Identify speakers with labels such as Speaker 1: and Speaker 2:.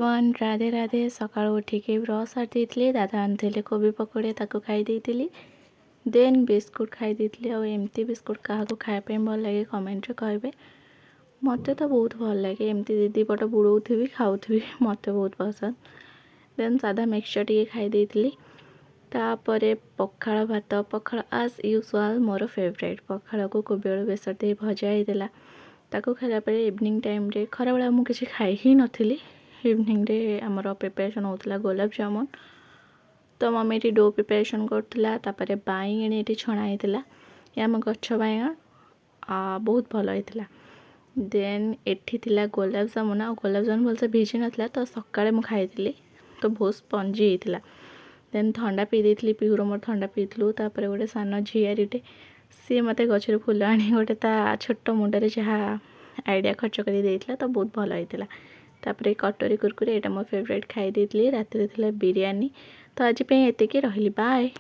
Speaker 1: Everyone Radhe Radhe. सका उठिक brush सारी दादा आनी कोबी पकोड़े ताको खाई देन बिस्कुट खाई एमती बिस्कुट क्या खायापी भल लगे कमेंट रे कहे। मत तो बहुत भल लगे एमती दीदी पट बुड़ौथी खाऊथी मत बहुत पसंद। देन सादा मिक्सचर टी खाई तापर पखाड़ भात पखाड़ आज यूजुआल मोर फेवरेट पखाड़ को कोबी आलू बेसर दे भजा होता ताको खाला इवनिंग टाइम रे खरा बेला मुझे किसी खाई ही नथी। इवनिंग रे आमर प्रिपरेशन होता गुलाब जामुन तो मम्मी ये डो प्रिपरेशन करथिला तापर बाइगणी ये छणा होता आम गछ बाइगण बहुत भल होता। देन एठी थिला गुलाब जामुन आ गुलाब जामुन भलसे भिजी नाथला तो सकाळे मु खाई तो बहुत स्पंजी होता। देन ठंडा पी देती पिहुर मोर ठंडा पीलु तापर गोटे सान झीआरीटे सी मत गचर फुल आनी गोटे ता छोट मुंडे जहाँ आइडिया खर्च कर तो बहुत भल होता। तापर कटोरी कुरकुरे यहाँ मो फेवरेट खाई रात बिरयानी तो आज ये रही बाय।